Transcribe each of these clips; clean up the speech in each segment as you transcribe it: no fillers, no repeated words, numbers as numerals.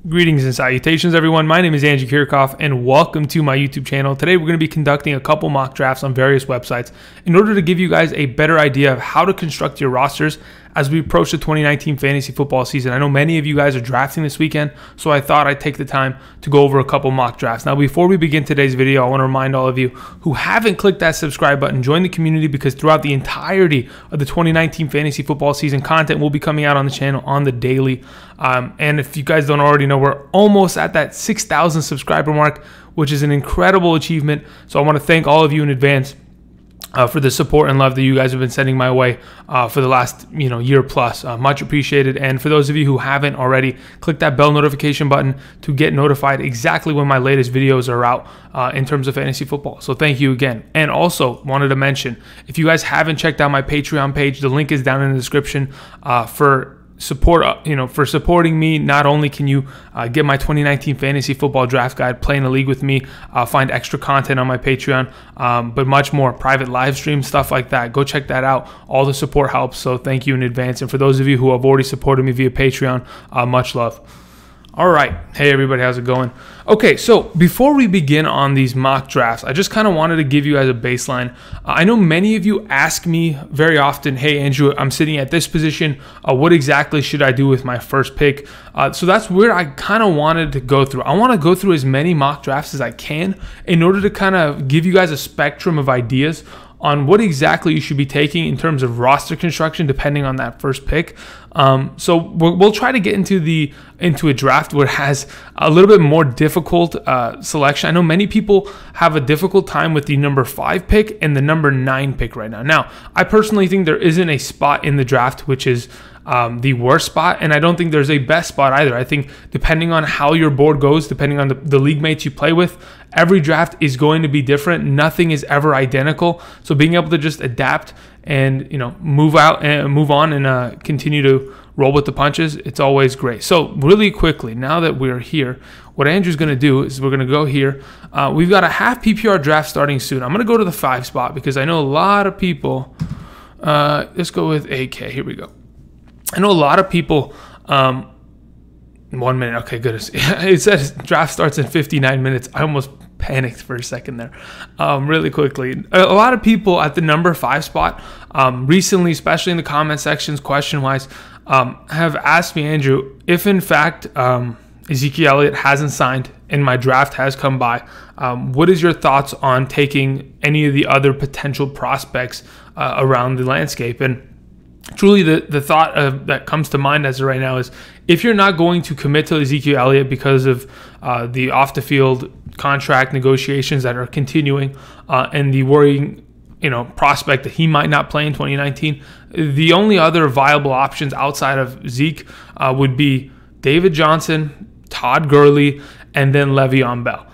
Greetings and salutations, everyone. My name is Andrew Kirchhoff, and welcome to my YouTube channel. Today, we're going to be conducting a couple mock drafts on various websites in order to give you guys a better idea of how to construct your rosters as we approach the 2019 fantasy football season. I know many of you guys are drafting this weekend, so I thought I'd take the time to go over a couple mock drafts. Now, before we begin today's video, I want to remind all of you who haven't clicked that subscribe button, join the community, because throughout the entirety of the 2019 fantasy football season, content will be coming out on the channel on the daily. And if you guys don't already know, we're almost at that 6,000 subscriber mark, which is an incredible achievement. So I want to thank all of you in advance for the support and love that you guys have been sending my way for the last year plus. Much appreciated. And for those of you who haven't already, click that bell notification button to get notified exactly when my latest videos are out in terms of fantasy football. So thank you again. And also wanted to mention, if you guys haven't checked out my Patreon page, the link is down in the description for for supporting me. Not only can you get my 2019 fantasy football draft guide, play in a league with me, find extra content on my Patreon, but much more, private live stream, stuff like that. Go check that out. All the support helps, so thank you in advance. And for those of you who have already supported me via Patreon, much love. All right. Hey, everybody. How's it going? Okay, so before we begin on these mock drafts, I just kind of wanted to give you guys a baseline. I know many of you ask me very often, hey, Andrew, I'm sitting at this position. What exactly should I do with my first pick? So that's where I kind of wanted to go through. I want to go through as many mock drafts as I can in order to kind of give you guys a spectrum of ideas on what exactly you should be taking in terms of roster construction depending on that first pick. So we'll try to get into a draft where it has a little bit more difficult selection. I know many people have a difficult time with the number 5 pick and the number 9 pick right now. Now, I personally think there isn't a spot in the draft which is the worst spot, and I don't think there's a best spot either. I think depending on how your board goes, depending on the league mates you play with, every draft is going to be different. Nothing is ever identical. So being able to just adapt and move on and continue to roll with the punches, it's always great. So really quickly, now that we're here, what Andrew's going to do is we're going to go here. We've got a half PPR draft starting soon. I'm going to go to the 5 spot because I know a lot of people. Let's go with AK. Here we go. I know a lot of people. 1 minute. Okay, good. It says draft starts in 59 minutes. I almost panicked for a second there. Really quickly, a lot of people at the number 5 spot recently, especially in the comment sections, question-wise, have asked me, Andrew, if in fact Ezekiel Elliott hasn't signed and my draft has come by, what is your thoughts on taking any of the other potential prospects around the landscape? And truly, the thought that comes to mind as of right now is, if you're not going to commit to Ezekiel Elliott because of the off-the-field contract negotiations that are continuing and the worrying prospect that he might not play in 2019, the only other viable options outside of Zeke would be David Johnson, Todd Gurley, and then Le'Veon Bell.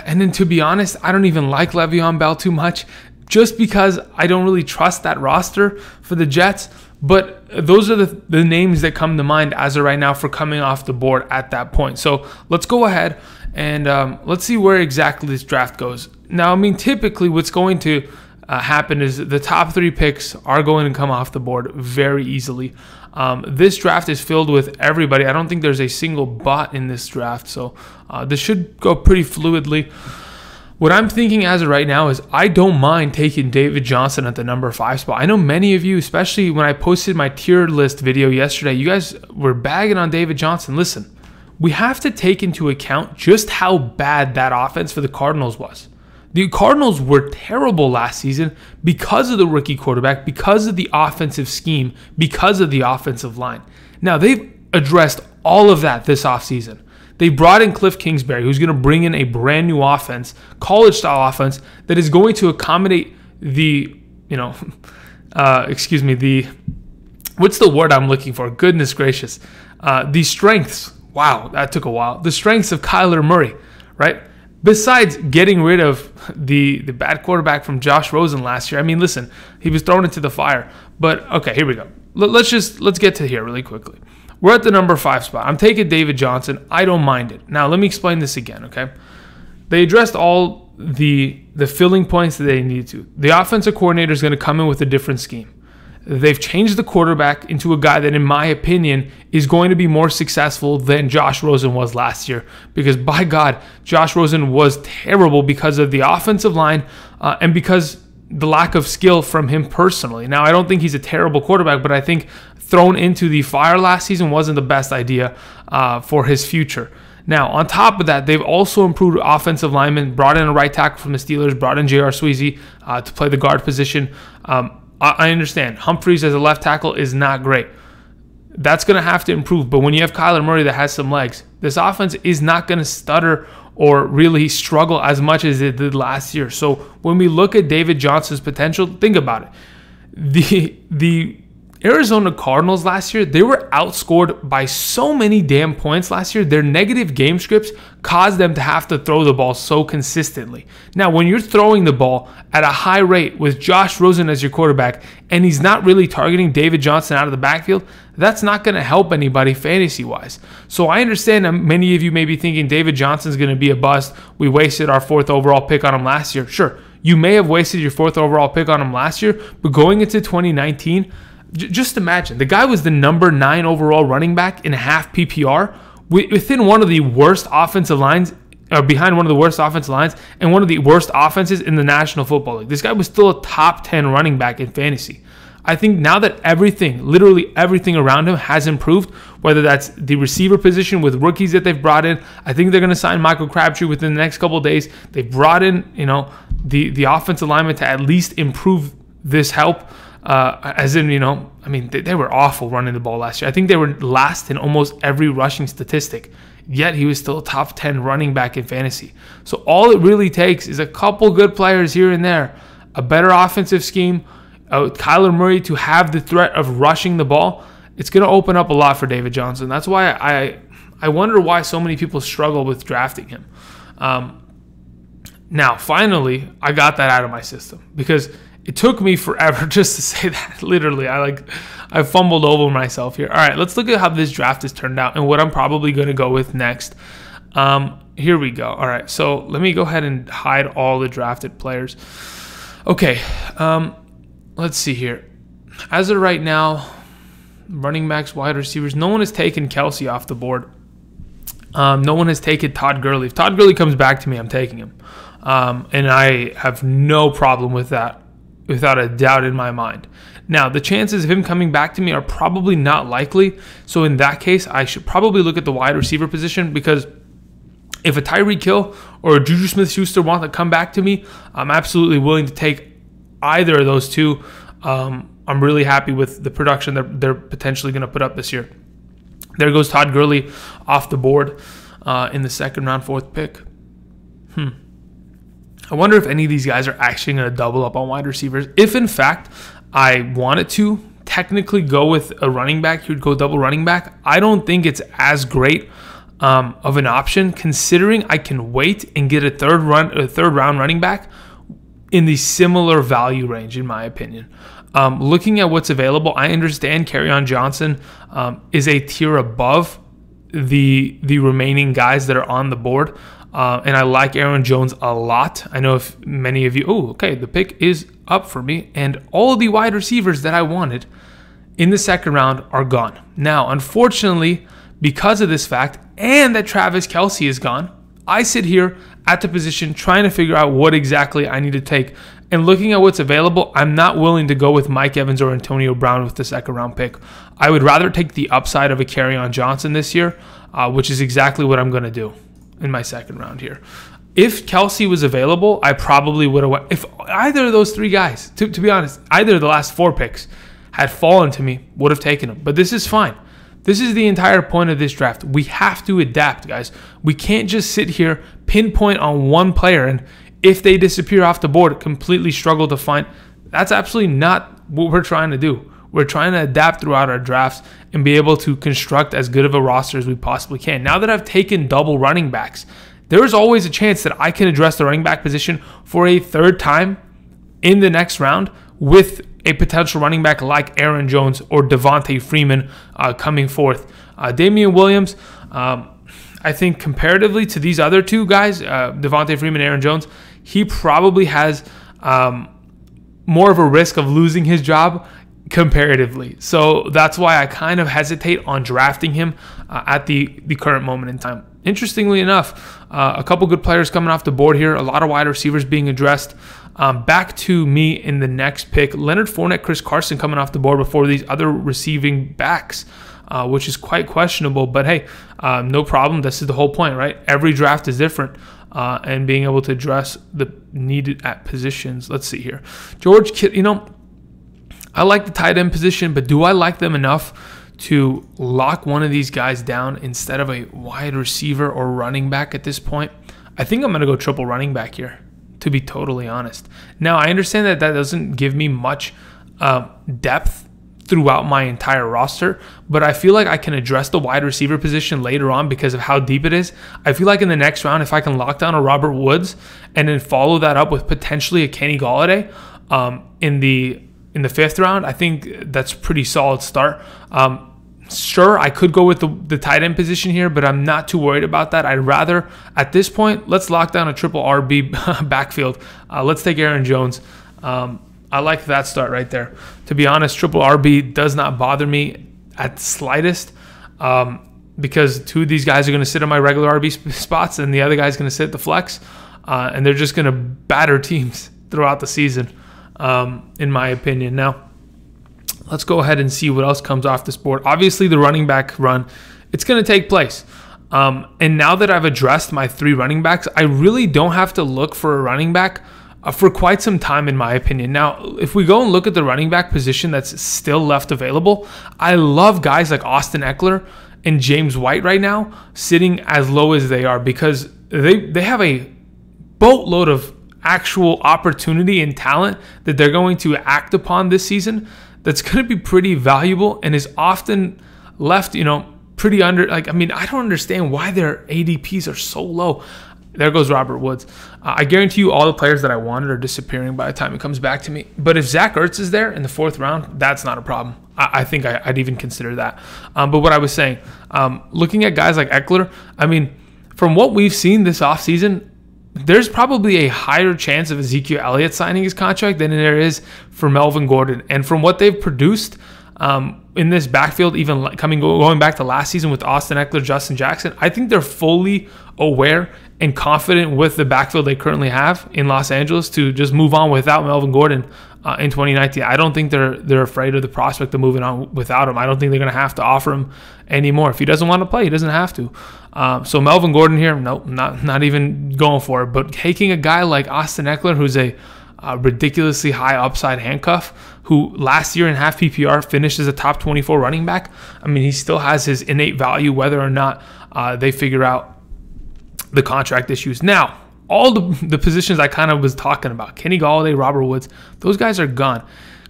And then, to be honest, I don't even like Le'Veon Bell too much, just because I don't really trust that roster for the Jets. But those are the names that come to mind as of right now for coming off the board at that point. So let's go ahead and let's see where exactly this draft goes. Now, I mean, typically what's going to happen is the top 3 picks are going to come off the board very easily. This draft is filled with everybody. I don't think there's a single bot in this draft. So this should go pretty fluidly. What I'm thinking as of right now is I don't mind taking David Johnson at the number 5 spot. I know many of you, especially when I posted my tier list video yesterday, you guys were bagging on David Johnson. Listen, we have to take into account just how bad that offense for the Cardinals was. The Cardinals were terrible last season because of the rookie quarterback, because of the offensive scheme, because of the offensive line. Now, they've addressed all of that this offseason. They brought in Cliff Kingsbury, who's going to bring in a brand new offense, college-style offense, that is going to accommodate the, what's the word I'm looking for? Goodness gracious. The strengths. Wow, that took a while. The strengths of Kyler Murray, right? Besides getting rid of the bad quarterback from Josh Rosen last year. I mean, listen, he was thrown into the fire. But, okay, here we go. Let's get to here really quickly. We're at the number 5 spot. I'm taking David Johnson. I don't mind it. Now, let me explain this again, okay? They addressed all the filling points that they needed to. The offensive coordinator is going to come in with a different scheme. they've changed the quarterback into a guy that, in my opinion, is going to be more successful than Josh Rosen was last year. Because, by God, Josh Rosen was terrible because of the offensive line and because the lack of skill from him personally. Now, I don't think he's a terrible quarterback, but I think thrown into the fire last season wasn't the best idea for his future. Now, on top of that, they've also improved offensive linemen, brought in a right tackle from the Steelers, brought in J.R. Sweezy to play the guard position. I understand Humphreys as a left tackle is not great. That's going to have to improve. But when you have Kyler Murray that has some legs, this offense is not going to stutter or really struggle as much as it did last year. So when we look at David Johnson's potential, think about it. The Arizona Cardinals last year, they were outscored by so many damn points last year. Their negative game scripts caused them to have to throw the ball so consistently. Now, when you're throwing the ball at a high rate with Josh Rosen as your quarterback, and he's not really targeting David Johnson out of the backfield, that's not going to help anybody fantasy-wise. So I understand that many of you may be thinking David Johnson's going to be a bust. We wasted our 4th overall pick on him last year. Sure, you may have wasted your 4th overall pick on him last year, but going into 2019, just imagine, the guy was the number 9 overall running back in half PPR within one of the worst offensive lines, or behind one of the worst offensive lines and one of the worst offenses in the National Football League. This guy was still a top 10 running back in fantasy. I think now that everything, literally everything around him has improved, whether that's the receiver position with rookies that they've brought in, I think they're going to sign Michael Crabtree within the next couple of days. They've brought in, the offensive lineman to at least improve this help. They were awful running the ball last year. I think they were last in almost every rushing statistic, yet he was still a top 10 running back in fantasy. So all it really takes is a couple good players here and there, a better offensive scheme, Kyler Murray to have the threat of rushing the ball. It's going to open up a lot for David Johnson. That's why I wonder why so many people struggle with drafting him. Now, finally, I got that out of my system because it took me forever just to say that. Literally, I fumbled over myself here. All right, let's look at how this draft has turned out and what I'm probably going to go with next. Here we go. All right, so let me go ahead and hide all the drafted players. Okay, let's see here. As of right now, running backs, wide receivers, no one has taken Kelsey off the board. No one has taken Todd Gurley. If Todd Gurley comes back to me, I'm taking him. And I have no problem with that, without a doubt in my mind. Now, the chances of him coming back to me are probably not likely. So in that case, I should probably look at the wide receiver position, because if a Tyreek Hill or a Juju Smith-Schuster want to come back to me, I'm absolutely willing to take either of those two. I'm really happy with the production that they're potentially going to put up this year. There goes Todd Gurley off the board in the 2nd round, 4th pick. I wonder if any of these guys are actually going to double up on wide receivers. If, in fact, I wanted to technically go with a running back, he would go double running back. I don't think it's as great of an option, considering I can wait and get a third round running back in the similar value range, in my opinion. Looking at what's available, I understand Kerryon Johnson is a tier above the remaining guys that are on the board. And I like Aaron Jones a lot. I know if many of you, the pick is up for me. And all of the wide receivers that I wanted in the 2nd round are gone. Now, unfortunately, because of this fact and that Travis Kelce is gone, I sit here at the position trying to figure out what exactly I need to take. And looking at what's available, I'm not willing to go with Mike Evans or Antonio Brown with the 2nd round pick. I would rather take the upside of a Kerryon Johnson this year, which is exactly what I'm going to do in my 2nd round here. If Kelce was available, I probably would have went. If either of those 3 guys, to be honest, either of the last 4 picks had fallen to me, would have taken them. But this is fine. This is the entire point of this draft. We have to adapt, guys. We can't just sit here, pinpoint on one player, and if they disappear off the board, completely struggle to find. That's absolutely not what we're trying to do. We're trying to adapt throughout our drafts and be able to construct as good of a roster as we possibly can. Now that I've taken double running backs, there is always a chance that I can address the running back position for a 3rd time in the next round with a potential running back like Aaron Jones or Devontae Freeman coming forth. Damian Williams, I think comparatively to these other 2 guys, Devontae Freeman, Aaron Jones, he probably has more of a risk of losing his job comparatively. So that's why I kind of hesitate on drafting him at the current moment in time. Interestingly enough, a couple good players coming off the board here, a lot of wide receivers being addressed. Back to me in the next pick, Leonard Fournette, Chris Carson coming off the board before these other receiving backs, which is quite questionable. But hey, no problem. This is the whole point, right? Every draft is different. And being able to address the needed at positions. Let's see here. George Kittle, I like the tight end position, but do I like them enough to lock one of these guys down instead of a wide receiver or running back at this point? I think I'm going to go triple running back here, to be totally honest. Now, I understand that doesn't give me much depth throughout my entire roster, but I feel like I can address the wide receiver position later on because of how deep it is. I feel like in the next round, if I can lock down a Robert Woods and then follow that up with potentially a Kenny Golladay in the fifth round, I think that's a pretty solid start. Sure, I could go with the tight end position here, but I'm not too worried about that. I'd rather, at this point, let's lock down a triple RB backfield. Let's take Aaron Jones. I like that start right there. To be honest, triple RB does not bother me at the slightest because two of these guys are going to sit on my regular RB spots and the other guy's going to sit at the flex, and they're just going to batter teams throughout the season, in my opinion. Now, let's go ahead and see what else comes off this board. Obviously, the running back run, it's going to take place. And now that I've addressed my 3 running backs, I really don't have to look for a running back for quite some time, in my opinion. Now, if we go and look at the running back position that's still left available, I love guys like Austin Eckler and James White right now sitting as low as they are because they have a boatload of actual opportunity and talent that they're going to act upon this season that's going to be pretty valuable and is often left, pretty under. I don't understand why their ADPs are so low. There goes Robert Woods. I guarantee you all the players that I wanted are disappearing by the time it comes back to me. But if Zach Ertz is there in the 4th round, that's not a problem. I think I'd even consider that. But what I was saying, looking at guys like Eckler, from what we've seen this offseason, there's probably a higher chance of Ezekiel Elliott signing his contract than there is for Melvin Gordon. And from what they've produced in this backfield, even going back to last season with Austin Eckler, Justin Jackson, I think they're fully aware and confident with the backfield they currently have in Los Angeles to just move on without Melvin Gordon in 2019. I don't think they're afraid of the prospect of moving on without him. I don't think they're going to have to offer him anymore. If he doesn't want to play, he doesn't have to. So Melvin Gordon here, nope, not even going for it. But taking a guy like Austin Eckler, who's a ridiculously high upside handcuff, who last year in half PPR finished as a top 24 running back. He still has his innate value, whether or not they figure out the contract issues. Now, all the positions I kind of was talking about, Kenny Golladay, Robert Woods, those guys are gone.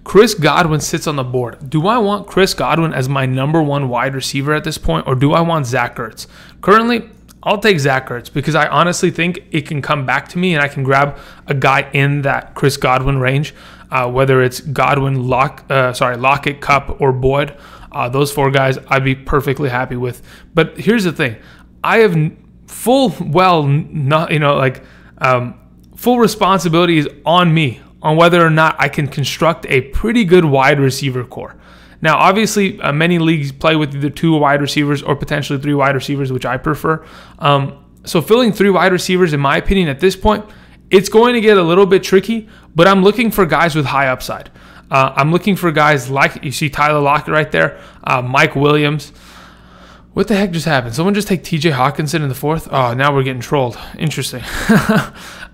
Chris Godwin sits on the board. Do I want Chris Godwin as my number 1 wide receiver at this point, or do I want Zach Ertz? Currently, I'll take Zach Ertz because I honestly think it can come back to me and I can grab a guy in that Chris Godwin range, whether it's Godwin, Lockett, Kupp, or Boyd. Those 4 guys I'd be perfectly happy with. But here's the thing. I have full responsibility is on me on whether or not I can construct a pretty good wide receiver core. Now, obviously, many leagues play with either 2 wide receivers or potentially 3 wide receivers, which I prefer. So filling 3 wide receivers, in my opinion, at this point, it's going to get a little bit tricky, but I'm looking for guys with high upside. I'm looking for guys like, you see Tyler Lockett right there, Mike Williams. What the heck just happened? Someone just take TJ Hawkinson in the 4th? Oh, now we're getting trolled. Interesting.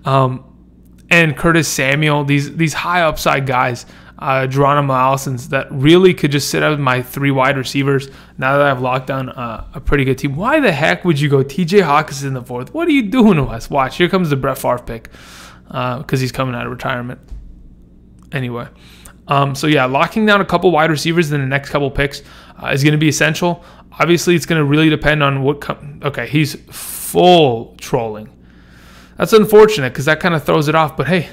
And Curtis Samuel, these high upside guys, Geronimo Allison's, that really could just sit out with my 3 wide receivers now that I've locked down a pretty good team. Why the heck would you go TJ Hawkinson in the 4th? What are you doing to us? Watch, here comes the Brett Favre pick because he's coming out of retirement. Anyway, so yeah, locking down a couple wide receivers in the next couple picks is going to be essential. Obviously, it's going to really depend on what okay, he's full trolling. That's unfortunate because that kind of throws it off. But hey,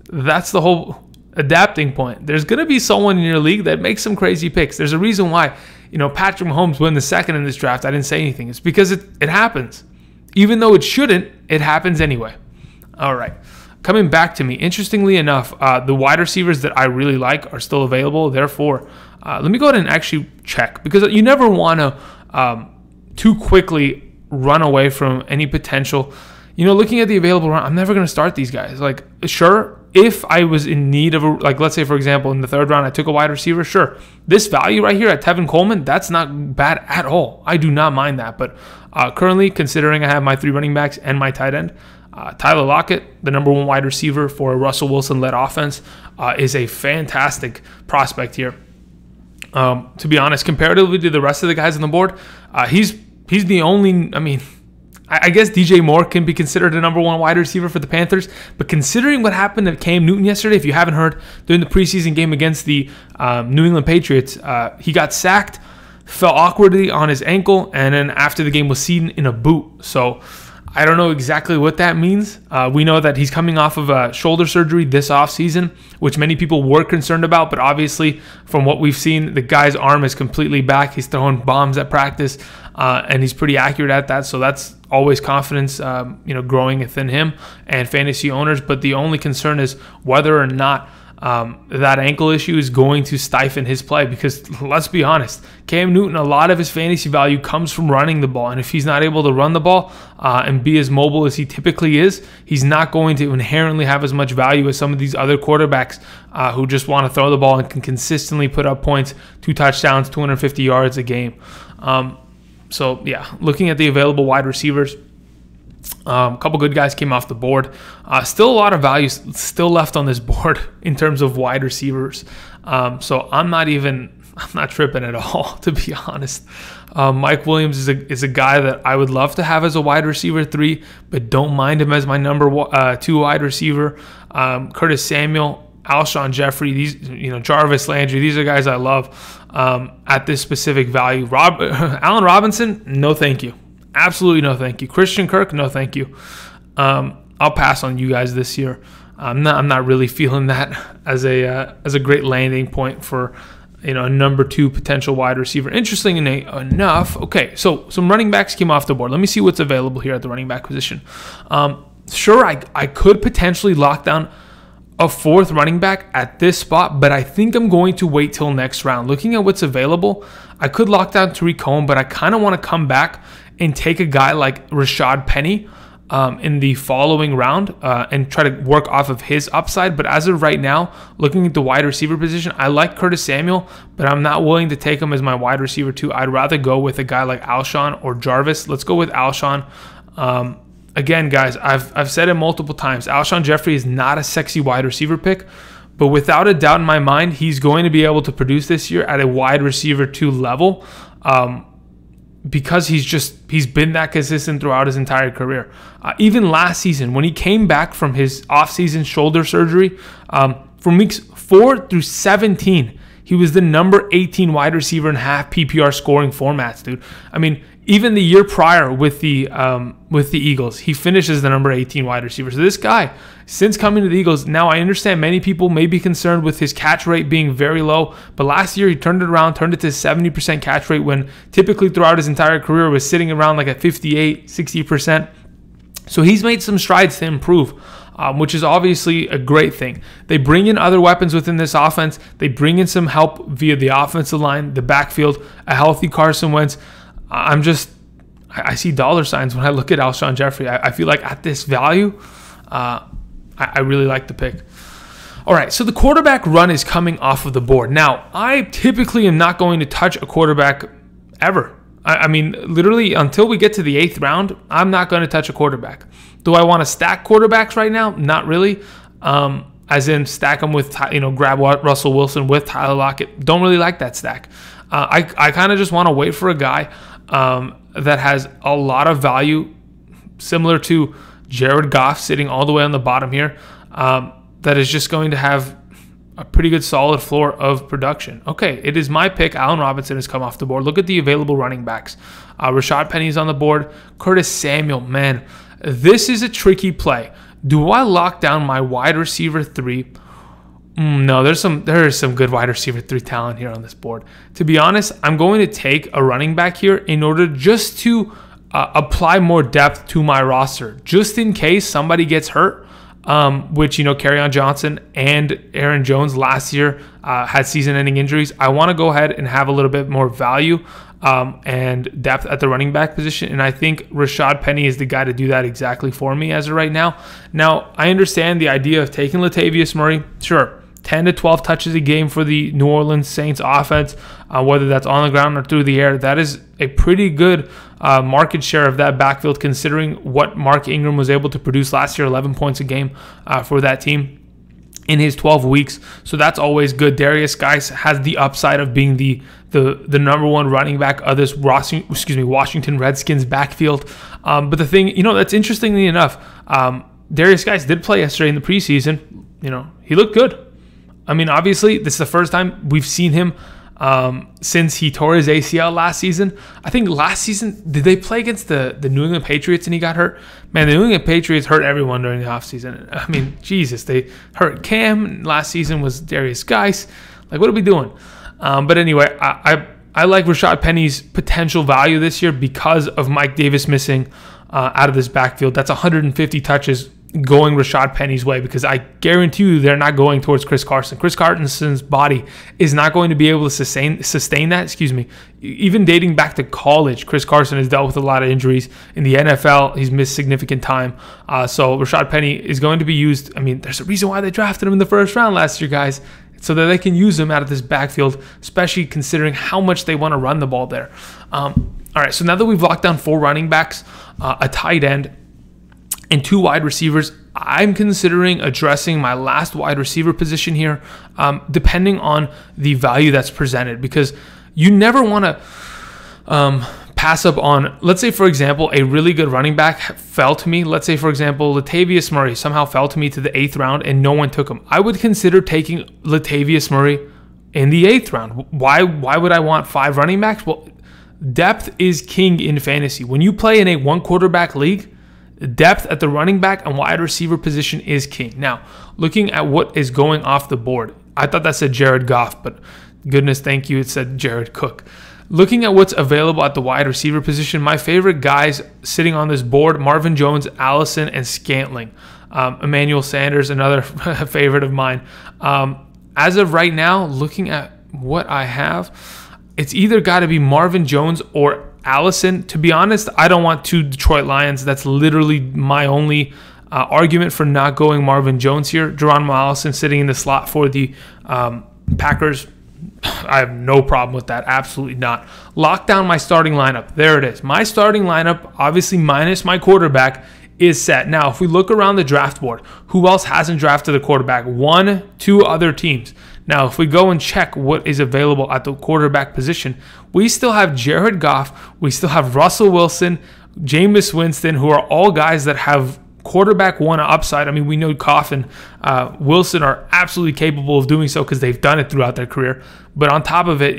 that's the whole adapting point. There's going to be someone in your league that makes some crazy picks. There's a reason why, Patrick Mahomes won the 2nd in this draft. I didn't say anything. It's because it happens. Even though it shouldn't, it happens anyway. All right. coming back to me. Interestingly enough, the wide receivers that I really like are still available. Therefore, let me go ahead and actually check, because you never want to too quickly run away from any potential. Looking at the available round, I'm never going to start these guys. Like, sure, if I was in need of let's say, for example, in the third round, I took a wide receiver, sure. This value right here at Tevin Coleman, that's not bad at all. I do not mind that. But currently, considering I have my 3 running backs and my tight end, Tyler Lockett, the number 1 wide receiver for a Russell Wilson-led offense, is a fantastic prospect here. To be honest, comparatively to the rest of the guys on the board, he's the only, I guess DJ Moore can be considered a number 1 wide receiver for the Panthers, but considering what happened to Cam Newton yesterday, if you haven't heard, during the preseason game against the New England Patriots, he got sacked, fell awkwardly on his ankle, and then after the game was seen in a boot. So I don't know exactly what that means. We know that he's coming off of shoulder surgery this offseason, which many people were concerned about, but obviously from what we've seen, the guy's arm is completely back. He's throwing bombs at practice, and he's pretty accurate at that, so that's always confidence growing within him and fantasy owners. But the only concern is whether or not that ankle issue is going to stifle his play, because let's be honest, Cam Newton, a lot of his fantasy value comes from running the ball, and if he's not able to run the ball and be as mobile as he typically is, he's not going to inherently have as much value as some of these other quarterbacks who just want to throw the ball and can consistently put up points, 2 touchdowns, 250 yards a game. So yeah, looking at the available wide receivers, a couple good guys came off the board. Still a lot of value still left on this board in terms of wide receivers. So I'm not tripping at all, to be honest. Mike Williams is a guy that I would love to have as a wide receiver 3, but don't mind him as my number 2 wide receiver. Curtis Samuel, Alshon Jeffrey, Jarvis Landry, these are guys I love at this specific value. Allen Robinson, no thank you. Absolutely no thank you. Christian Kirk, no thank you. I'll pass on you guys this year. I'm not really feeling that as a great landing point for a number 2 potential wide receiver. Interesting enough. Okay, so some running backs came off the board. Let me see what's available here at the running back position. Sure, I could potentially lock down a 4th running back at this spot, but I think I'm going to wait till next round. Looking at what's available, I could lock down Tariq Cohen, but I kind of want to come back and take a guy like Rashad Penny in the following round and try to work off of his upside. But as of right now, looking at the wide receiver position, I like Curtis Samuel, but I'm not willing to take him as my wide receiver 2. I'd rather go with a guy like Alshon or Jarvis. Let's go with Alshon. Again, guys, I've said it multiple times. Alshon Jeffrey is not a sexy wide receiver pick, but without a doubt in my mind, he's going to be able to produce this year at a wide receiver 2 level because he's been that consistent throughout his entire career. Even last season, when he came back from his offseason shoulder surgery, from weeks 4 through 17, he was the number 18 wide receiver in half PPR scoring formats, dude. Even the year prior with the Eagles, he finishes the number 18 wide receiver. So this guy, since coming to the Eagles, now I understand many people may be concerned with his catch rate being very low, but last year he turned it around, turned it to 70% catch rate when typically throughout his entire career was sitting around like at 58, 60%. So he's made some strides to improve, which is obviously a great thing. They bring in other weapons within this offense. They bring in some help via the offensive line, the backfield, a healthy Carson Wentz. I see dollar signs when I look at Alshon Jeffrey. I feel like at this value, I really like the pick. All right, so the quarterback run is coming off of the board. Now, I typically am not going to touch a quarterback ever. Literally until we get to the 8th round, I'm not going to touch a quarterback. Do I want to stack quarterbacks right now? Not really. As in stack them with, grab Russell Wilson with Tyler Lockett. Don't really like that stack. I kind of just want to wait for a guy that has a lot of value, similar to Jared Goff sitting all the way on the bottom here, that is just going to have a pretty good solid floor of production. Okay, it is my pick. Allen Robinson has come off the board. Look at the available running backs. Rashad Penny's on the board. Curtis Samuel, man, this is a tricky play. Do I lock down my wide receiver 3? No, there is some good wide receiver 3 talent here on this board. To be honest, I'm going to take a running back here in order just to apply more depth to my roster. Just in case somebody gets hurt, which, Kerryon Johnson and Aaron Jones last year had season-ending injuries. I want to go ahead and have a little bit more value and depth at the running back position, and I think Rashad Penny is the guy to do that exactly for me as of right now. Now, I understand the idea of taking Latavius Murray. Sure, 10 to 12 touches a game for the New Orleans Saints offense, whether that's on the ground or through the air. That is a pretty good market share of that backfield, considering what Mark Ingram was able to produce last year, 11 points a game for that team in his 12 weeks. So that's always good. Darius Geis has the upside of being the number one running back of this Washington Redskins backfield. But the thing, that's interestingly enough, Darius Geis did play yesterday in the preseason. He looked good. I mean, obviously, this is the first time we've seen him since he tore his ACL last season. I think last season, did they play against the New England Patriots and he got hurt? Man, the New England Patriots hurt everyone during the offseason. I mean, Jesus, they hurt Cam. Last season was Darius Geis. Like, what are we doing? But anyway, I like Rashad Penny's potential value this year because of Mike Davis missing out of this backfield. That's 150 touches going Rashad Penny's way, because I guarantee you they're not going towards Chris Carson. Chris Carson's body is not going to be able to sustain that. Even dating back to college, Chris Carson has dealt with a lot of injuries. In the NFL, he's missed significant time. So Rashad Penny is going to be used. I mean, there's a reason why they drafted him in the first round last year, guys, so that they can use him out of this backfield, especially considering how much they want to run the ball there. All right, so now that we've locked down 4 running backs, a tight end, and 2 wide receivers, I'm considering addressing my last wide receiver position here, depending on the value that's presented, because you never want to pass up on, let's say, for example, a really good running back fell to me. Let's say, for example, Latavius Murray somehow fell to me to the 8th round and no one took him. I would consider taking Latavius Murray in the 8th round. Why would I want 5 running backs? Well, depth is king in fantasy. When you play in a 1-quarterback league, depth at the running back and wide receiver position is king. Now, looking at what is going off the board, I thought that said Jared Goff, but goodness, thank you, it said Jared Cook. Looking at what's available at the wide receiver position, my favorite guys sitting on this board, Marvin Jones, Allison, and Scantling. Emmanuel Sanders, another favorite of mine. As of right now, looking at what I have, it's either got to be Marvin Jones or Allison. To be honest, I don't want 2 Detroit Lions. That's literally my only argument for not going Marvin Jones here. Geronimo Allison sitting in the slot for the Packers. I have no problem with that. Absolutely not. Lock down my starting lineup. There it is. My starting lineup, obviously minus my quarterback, is set. Now, if we look around the draft board, who else hasn't drafted a quarterback? 1, 2 other teams. Now, if we go and check what is available at the quarterback position, we still have Jared Goff, we still have Russell Wilson, Jameis Winston, who are all guys that have quarterback 1 upside. I mean, we know Goff and Wilson are absolutely capable of doing so because they've done it throughout their career. But on top of it,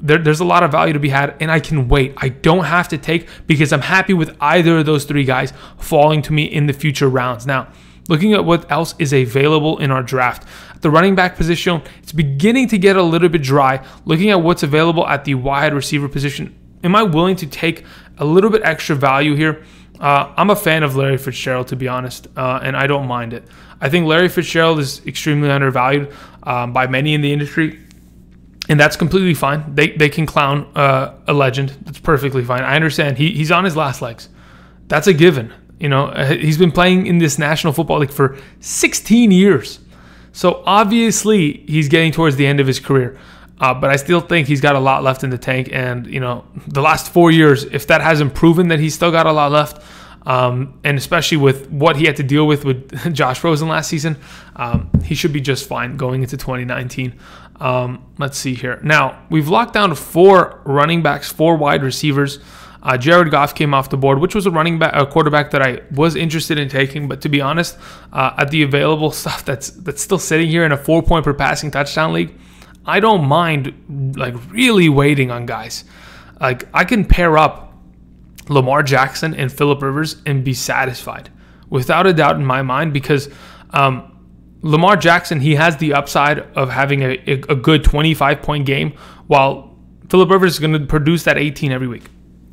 there's a lot of value to be had, and I can wait. I don't have to take, because I'm happy with either of those 3 guys falling to me in the future rounds. Now, looking at what else is available in our draft. At the running back position, it's beginning to get a little bit dry. Looking at what's available at the wide receiver position, am I willing to take a little bit extra value here? I'm a fan of Larry Fitzgerald, to be honest, and I don't mind it. I think Larry Fitzgerald is extremely undervalued by many in the industry, and that's completely fine. They can clown a legend. That's perfectly fine. I understand. He's on his last legs. That's a given. He's been playing in this National Football League for 16 years. So obviously he's getting towards the end of his career. But I still think he's got a lot left in the tank. And, the last 4 years, if that hasn't proven that he's still got a lot left, and especially with what he had to deal with Josh Rosen last season, he should be just fine going into 2019. Let's see here. Now, we've locked down 4 running backs, 4 wide receivers. Jared Goff came off the board, which was a quarterback that I was interested in taking. But to be honest, at the available stuff that's still sitting here in a 4-point per passing touchdown league, I don't mind really waiting on guys. I can pair up Lamar Jackson and Phillip Rivers and be satisfied without a doubt in my mind, because Lamar Jackson, he has the upside of having a good 25-point game, while Phillip Rivers is going to produce that 18 every week.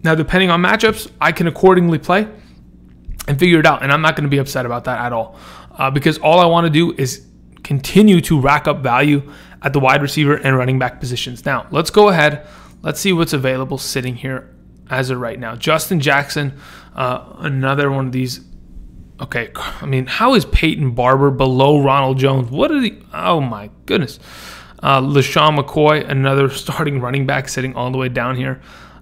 Now, depending on matchups, I can accordingly play and figure it out, and I'm not going to be upset about that at all. because all I want to do is continue to rack up value at the wide receiver and running back positions. Now, let's go ahead. Let's see what's available sitting here as of right now. Justin Jackson, another one of these. Okay, I mean, how is Peyton Barber below Ronald Jones? What are the... Oh, my goodness. LaShawn McCoy, another starting running back sitting all the way down here.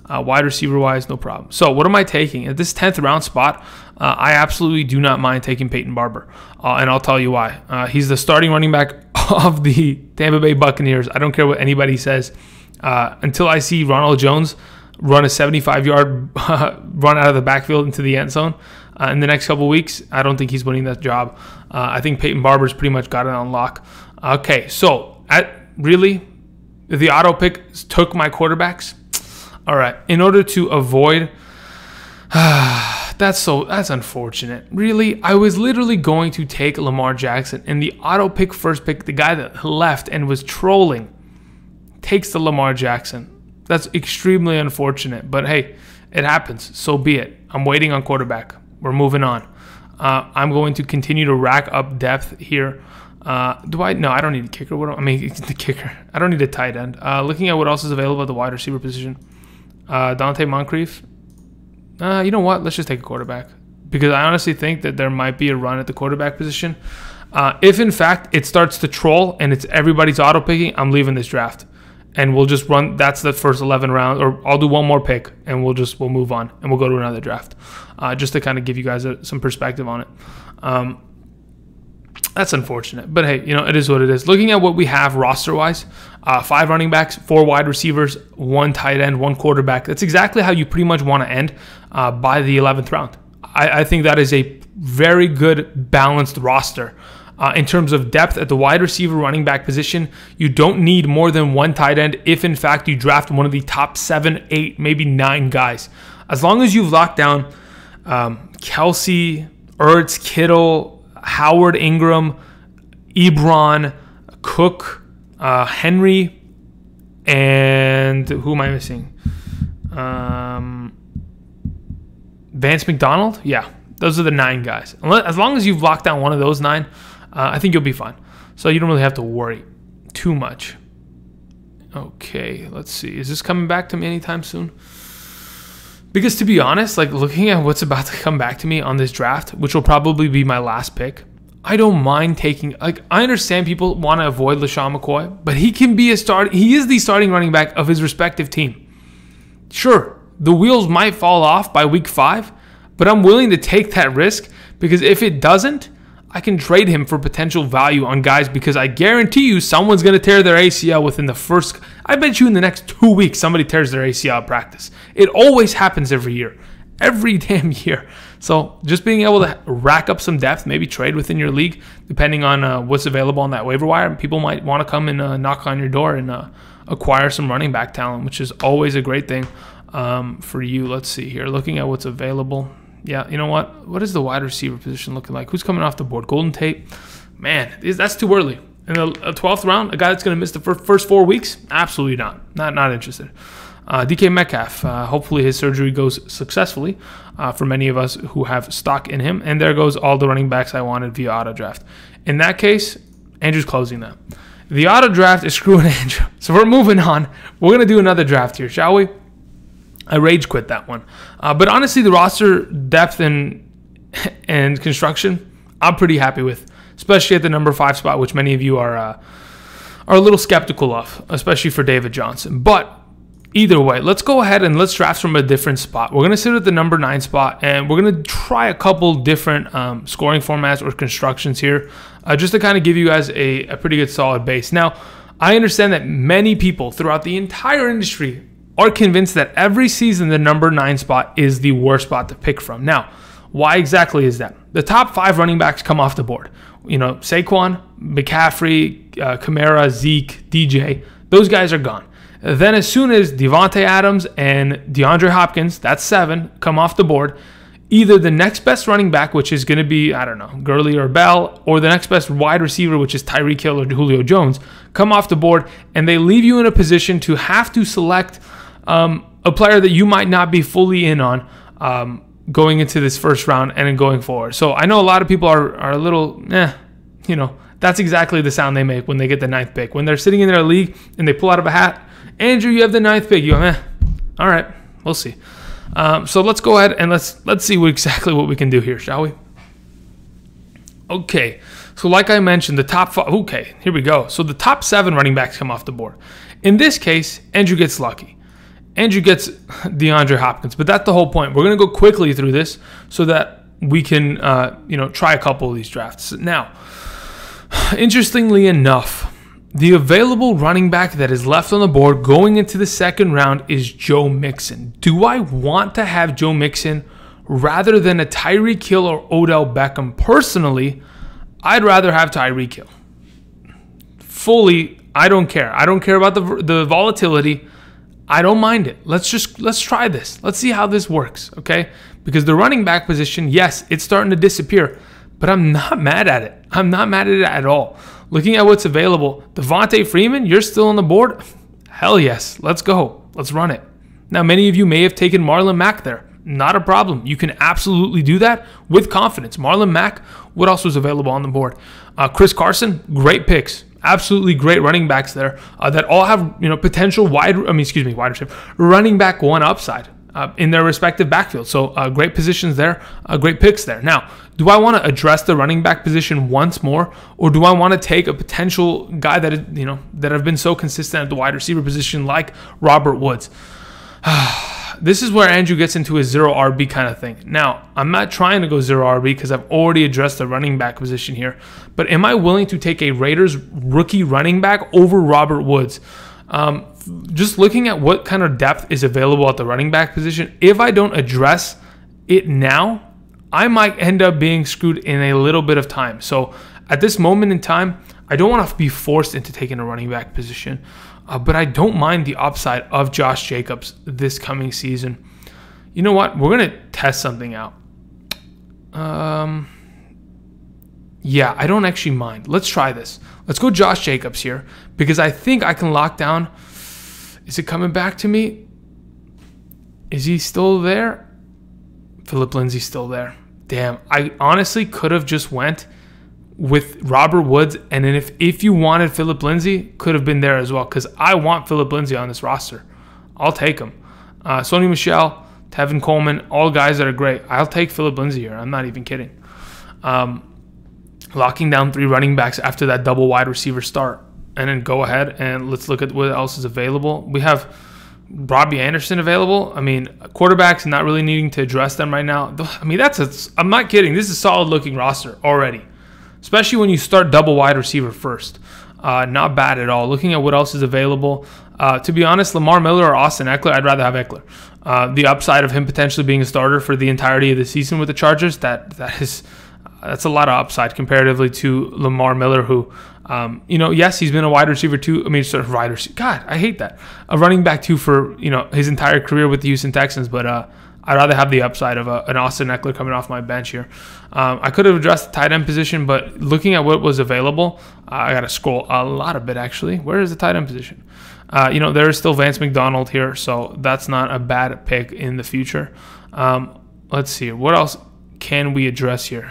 Wide receiver-wise, no problem. So what am I taking? At this 10th round spot, I absolutely do not mind taking Peyton Barber. And I'll tell you why. He's the starting running back of the Tampa Bay Buccaneers. I don't care what anybody says. Until I see Ronald Jones run a 75-yard run out of the backfield into the end zone in the next couple weeks, I don't think he's winning that job. I think Peyton Barber's pretty much got it on lock. Okay, so really, the auto pick took my quarterbacks. All right, in order to avoid, that's unfortunate. Really, I was literally going to take Lamar Jackson, and the auto pick first pick, the guy that left and was trolling, takes the Lamar Jackson. That's extremely unfortunate, but hey, it happens. So be it. I'm waiting on quarterback. We're moving on. I'm going to continue to rack up depth here. No, I don't need a kicker. The kicker. I don't need a tight end. Looking at what else is available at the wide receiver position. Dante Moncrief. You know what? Let's just take a quarterback, because I honestly think that there might be a run at the quarterback position. If in fact it starts to troll and it's everybody's auto picking, I'm leaving this draft. And we'll just run. That's the first 11 rounds, or I'll do one more pick, and we'll move on, and we'll go to another draft, just to kind of give you guys some perspective on it. That's unfortunate, but hey, it is what it is. Looking at what we have roster-wise, 5 running backs, 4 wide receivers, 1 tight end, 1 quarterback. That's exactly how you pretty much want to end by the 11th round. I think that is a very good balanced roster. In terms of depth at the wide receiver running back position, you don't need more than 1 tight end if, in fact, you draft one of the top 7, 8, maybe 9 guys. As long as you've locked down Kelsey, Ertz, Kittle, Howard, Ingram, Ebron, Cook, Henry, and who am I missing? Vance McDonald? Yeah, those are the 9 guys. As long as you've locked down one of those 9, I think you'll be fine. So you don't really have to worry too much. Okay, let's see. Is this coming back to me anytime soon? Because to be honest, looking at what's about to come back to me on this draft, which will probably be my last pick, I don't mind taking, I understand people want to avoid LaShawn McCoy, but he can be he is the starting running back of his respective team. Sure, the wheels might fall off by week 5, but I'm willing to take that risk, because if it doesn't, I can trade him for potential value on guys, because I guarantee you someone's going to tear their ACL within the first... I bet you in the next 2 weeks somebody tears their ACL at practice. It always happens every year. Every damn year. So just being able to rack up some depth, maybe trade within your league, depending on what's available on that waiver wire. People might want to come and knock on your door and acquire some running back talent, which is always a great thing for you. Let's see here. Looking at what's available... Yeah, you know what? What is the wide receiver position looking like? Who's coming off the board? Golden Tate? Man, that's too early. In the 12th round, a guy that's going to miss the first 4 weeks? Absolutely not. Not interested. DK Metcalf, hopefully his surgery goes successfully for many of us who have stock in him. And there goes all the running backs I wanted via auto draft. In that case, Andrew's closing that. The auto draft is screwing Andrew. So we're moving on. We're going to do another draft here, shall we? I rage quit that one. But honestly, the roster depth and construction, I'm pretty happy with, especially at the number 5 spot, which many of you are a little skeptical of, especially for David Johnson. But either way, let's go ahead and let's draft from a different spot. We're going to sit at the number 9 spot, and we're going to try a couple different scoring formats or constructions here, just to kind of give you guys a pretty good solid base. Now, I understand that many people throughout the entire industry are convinced that every season the number 9 spot is the worst spot to pick from. Now, why exactly is that? The top 5 running backs come off the board. Saquon, McCaffrey, Kamara, Zeke, DJ, those guys are gone. Then as soon as Devontae Adams and DeAndre Hopkins, that's 7, come off the board, either the next best running back, which is going to be, I don't know, Gurley or Bell, or the next best wide receiver, which is Tyreek Hill or Julio Jones, come off the board, and they leave you in a position to have to select a player that you might not be fully in on going into this first round and then going forward. So I know a lot of people are a little, you know, that's exactly the sound they make when they get the 9th pick. When they're sitting in their league and they pull out of a hat, Andrew, you have the 9th pick. You go, all right, we'll see. So let's go ahead and let's see exactly what we can do here, shall we? Okay, so like I mentioned, the top 5, okay, here we go. So the top 7 running backs come off the board. In this case, Andrew gets lucky. Andrew gets DeAndre Hopkins, but that's the whole point. We're going to go quickly through this so that we can, you know, try a couple of these drafts. Now, interestingly enough, the available running back that is left on the board going into the 2nd round is Joe Mixon. Do I want to have Joe Mixon rather than a Tyreek Hill or Odell Beckham? Personally, I'd rather have Tyreek Hill. Fully, I don't care. I don't care about the volatility. I don't mind it. Let's try this. Let's see how this works, okay? Because the running back position, yes, it's starting to disappear, but I'm not mad at it. I'm not mad at it at all. Looking at what's available, Devontae Freeman, you're still on the board? Hell yes. Let's go. Let's run it. Now, many of you may have taken Marlon Mack there. Not a problem. You can absolutely do that with confidence. Marlon Mack, what else was available on the board? Chris Carson, great picks. Absolutely great running backs there that all have, you know, potential wide receiver, running back 1 upside in their respective backfield. So great positions there, great picks there. Now, do I want to address the running back position once more, or do I want to take a potential guy that, you know, that have been so consistent at the wide receiver position like Robert Woods? This is where Andrew gets into a 0 RB kind of thing. Now, I'm not trying to go 0 RB because I've already addressed the running back position here. But am I willing to take a Raiders rookie running back over Robert Woods? Just looking at what kind of depth is available at the running back position, if I don't address it now, I might end up being screwed in a little bit of time. So at this moment in time, I don't want to be forced into taking a running back position. But I don't mind the upside of Josh Jacobs this coming season. You know what? We're going to test something out. Yeah, I don't actually mind. Let's try this. Let's go Josh Jacobs here because I think I can lock down. Is it coming back to me? Is he still there? Phillip Lindsay's still there. Damn, I honestly could have just went with Robert Woods, and then if you wanted Phillip Lindsay, could have been there as well, because I want Phillip Lindsay on this roster. I'll take him. Sony Michel, Tevin Coleman, all guys that are great. I'll take Phillip Lindsay here. I'm not even kidding. Locking down 3 running backs after that double wide receiver start, and then go ahead and let's look at what else is available. We have Robbie Anderson available. I mean, quarterbacks, not really needing to address them right now. I mean, I'm not kidding. This is a solid looking roster already, especially when you start double wide receiver first. Not bad at all. Looking at what else is available, to be honest, Lamar Miller or Austin Eckler, I'd rather have Eckler. The upside of him potentially being a starter for the entirety of the season with the Chargers, that's a lot of upside comparatively to Lamar Miller, who, you know, yes, he's been a wide receiver too. I mean, sort of wide receiver. God, I hate that. A running back too for, you know, his entire career with the Houston Texans, but I'd rather have the upside of an Austin Eckler coming off my bench here. I could have addressed the tight end position, but looking at what was available, I got to scroll a lot of it, actually. Where is the tight end position? You know, there is still Vance McDonald here, so that's not a bad pick in the future. Let's see. What else can we address here?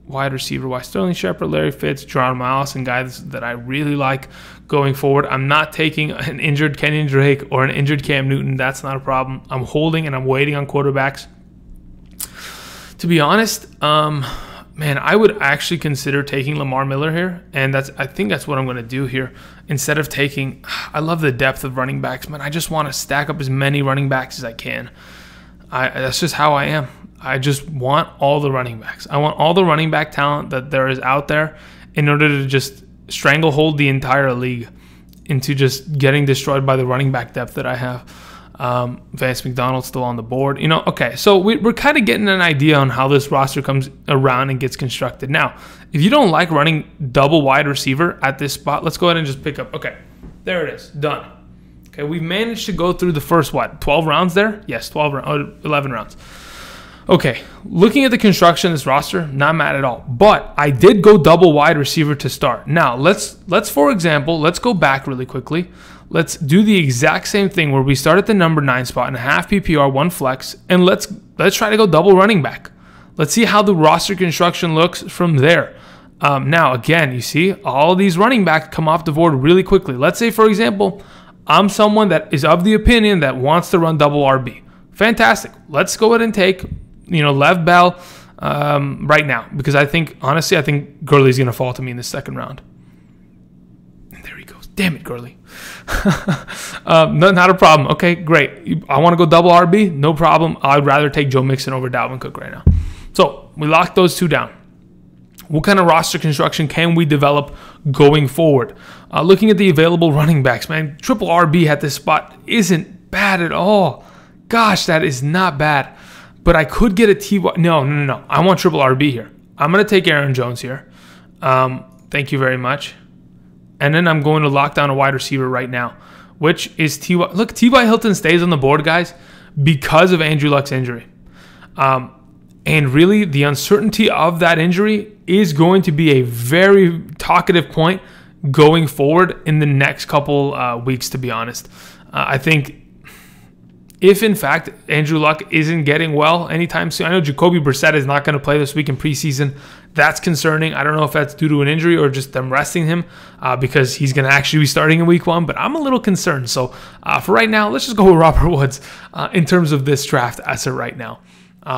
Wide receiver, why Sterling Shepard, Larry Fitz, Geronimo Allison, guys that I really like going forward. I'm not taking an injured Kenyon Drake or an injured Cam Newton. That's not a problem. I'm holding and I'm waiting on quarterbacks. To be honest, man, I would actually consider taking Lamar Miller here, and I think that's what I'm going to do here. Instead of taking, I love the depth of running backs, man. I just want to stack up as many running backs as I can. That's just how I am. I just want all the running backs. I want all the running back talent that there is out there in order to just stranglehold the entire league into just getting destroyed by the running back depth that I have. Vance McDonald's still on the board. You know, okay, so we're kind of getting an idea on how this roster comes around and gets constructed. Now, if you don't like running double wide receiver at this spot, let's go ahead and just pick up. Okay, there it is. Done. Okay, we've managed to go through the first, 12 rounds there? Yes, 11 rounds. Okay, looking at the construction of this roster, not mad at all. But I did go double wide receiver to start. Now, let's for example, let's go back really quickly. Let's do the exact same thing where we start at the number 9 spot in a half PPR, 1 flex, and let's let's try to go double running back. Let's see how the roster construction looks from there. Now, again, you see all these running backs come off the board really quickly. Let's say, for example, I'm someone that is of the opinion that wants to run double RB. Fantastic. Let's go ahead and take, Lev Bell right now, because honestly, I think Gurley's going to fall to me in the second round. And there he goes. Damn it, Gurley. Not a problem. Okay, great. I want to go double RB. No problem. I'd rather take Joe Mixon over Dalvin Cook right now. So we lock those two down. What kind of roster construction can we develop going forward? Looking at the available running backs, man, triple RB at this spot isn't bad at all. Gosh, that is not bad. But I could get a TY. No. I want triple RB here. I'm going to take Aaron Jones here. Thank you very much. And then I'm going to lock down a wide receiver right now, which is T.Y. Look, T.Y. Hilton stays on the board, guys, because of Andrew Luck's injury. And really, the uncertainty of that injury is going to be a very talkative point going forward in the next couple weeks, to be honest. I think if, in fact, Andrew Luck isn't getting well anytime soon, I know Jacoby Brissett is not going to play this week in preseason. That's concerning. I don't know if that's due to an injury or just them resting him because he's going to actually be starting in week 1, but I'm a little concerned. So for right now, let's just go with Robert Woods in terms of this draft as of right now.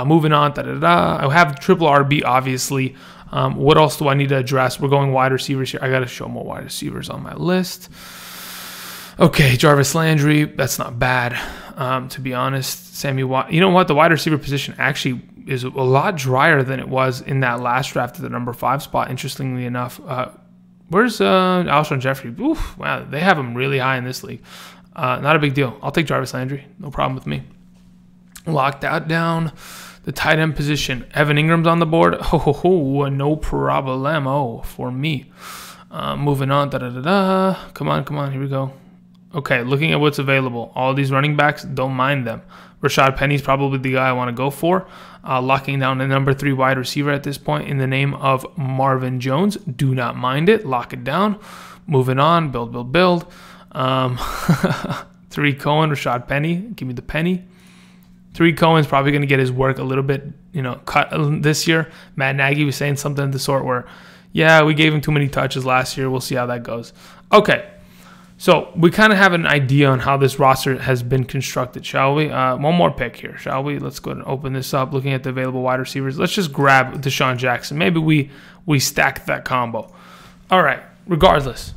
Moving on, I have triple RB, obviously. What else do I need to address? We're going wide receivers here. I got to show more wide receivers on my list. Okay, Jarvis Landry, that's not bad, to be honest. Sammy Watt, you know what? The wide receiver position actually is a lot drier than it was in that last draft at the number 5 spot, interestingly enough. Where's Alshon Jeffrey? Oof, wow, they have him really high in this league. Not a big deal. I'll take Jarvis Landry. No problem with me. Lock that down. The tight end position. Evan Ingram's on the board. No problemo for me. Moving on. Come on. Here we go. Okay, looking at what's available. All these running backs, don't mind them. Rashad Penny's probably the guy I want to go for. Locking down the number 3 wide receiver at this point in the name of Marvin Jones. Do not mind it. Lock it down. Moving on. Build. Tariq Cohen, Rashad Penny. Give me the penny. Tariq Cohen's probably going to get his work a little bit, cut this year. Matt Nagy was saying something of the sort where, yeah, we gave him too many touches last year. We'll see how that goes. Okay. So we kind of have an idea on how this roster has been constructed, shall we? One more pick here, shall we? Let's go ahead and open this up. Looking at the available wide receivers, let's just grab Deshaun Jackson. Maybe we stack that combo. All right, regardless.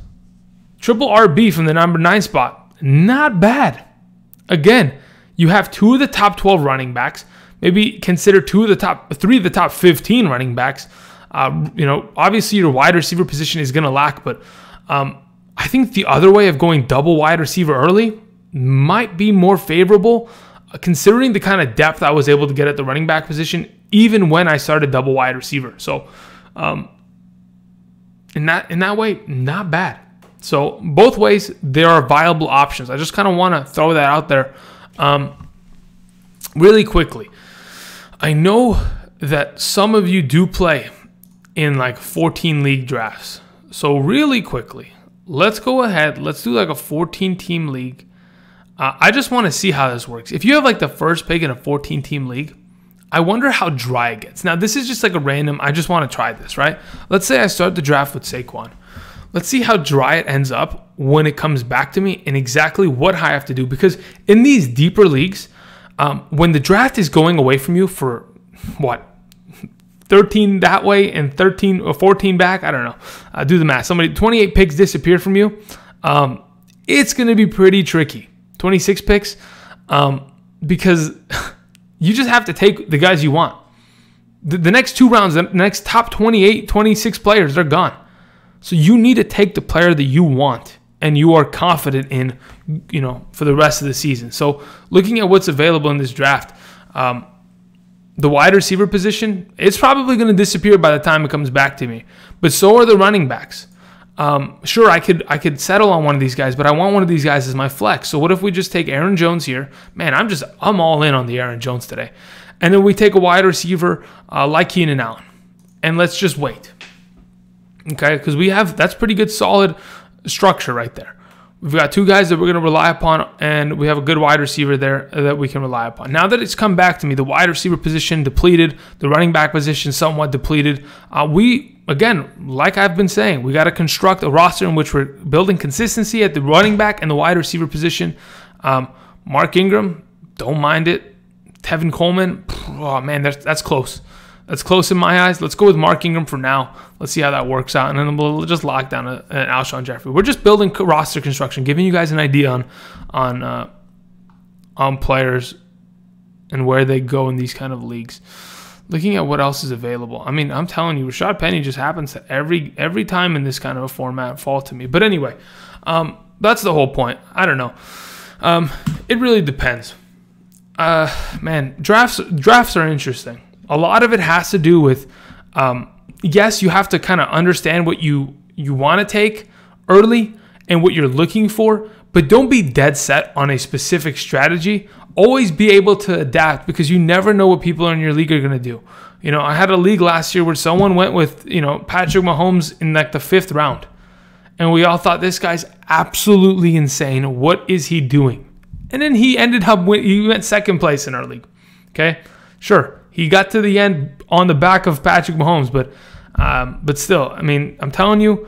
Triple RB from the number 9 spot. Not bad. Again, you have 2 of the top 12 running backs. Maybe consider 3 of the top 15 running backs. Obviously your wide receiver position is going to lack, but I think the other way of going double wide receiver early might be more favorable, considering the kind of depth I was able to get at the running back position, even when I started double wide receiver. So, in that way, not bad. So both ways, there are viable options. I just kind of want to throw that out there really quickly. I know that some of you do play in like 14 league drafts. So really quickly, let's go ahead. Let's do like a 14-team league. I just want to see how this works. If you have like the first pick in a 14-team league, I wonder how dry it gets. Now, this is just like a random, I just want to try this, right? Let's say I start the draft with Saquon. Let's see how dry it ends up when it comes back to me and exactly what I have to do. Because in these deeper leagues, when the draft is going away from you for, 13 that way and 13 or 14 back, I don't know. Do the math. 28 picks disappear from you. It's going to be pretty tricky. 26 picks, because you just have to take the guys you want. The next 2 rounds, the next top 28, 26 players, they're gone. So you need to take the player that you want and you are confident in, for the rest of the season. So looking at what's available in this draft, the wide receiver position, it's probably going to disappear by the time it comes back to me. But so are the running backs. Sure, I could settle on one of these guys, but I want one of these guys as my flex. So what if we just take Aaron Jones here? Man, I'm all in on the Aaron Jones today. And then we take a wide receiver like Keenan Allen. And let's just wait. Okay, because that's pretty good, solid structure right there. We've got two guys that we're going to rely upon, and we have a good wide receiver there that we can rely upon. Now that it's come back to me, the wide receiver position depleted, the running back position somewhat depleted. Again, like I've been saying, we got to construct a roster in which we're building consistency at the running back and the wide receiver position. Mark Ingram, don't mind it. Tevin Coleman, oh man, that's close. That's close in my eyes. Let's go with Mark Ingram for now. Let's see how that works out. And then we'll just lock down an Alshon Jeffrey. We're just building roster construction, giving you guys an idea on players and where they go in these kind of leagues. Looking at what else is available. I mean, I'm telling you, Rashad Penny just happens to every time in this kind of a format fall to me. But anyway, that's the whole point. I don't know. It really depends. Man, drafts are interesting. A lot of it has to do with, yes, you have to kind of understand what you want to take early and what you're looking for, but don't be dead set on a specific strategy. Always be able to adapt, because you never know what people in your league are going to do. You know, I had a league last year where someone went with, Patrick Mahomes in like the 5th round, and we all thought, this guy's absolutely insane. What is he doing? And then he ended up, he went 2nd place in our league. Okay, sure. He got to the end on the back of Patrick Mahomes, but still, I mean, I'm telling you,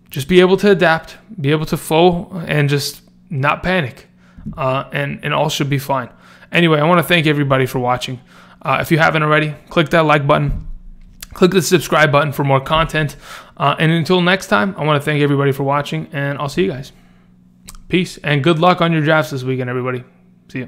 just be able to adapt, be able to flow, and just not panic, and all should be fine. Anyway, I want to thank everybody for watching. If you haven't already, click that like button, click the subscribe button for more content, and until next time, I want to thank everybody for watching, and I'll see you guys. Peace, and good luck on your drafts this weekend, everybody. See ya.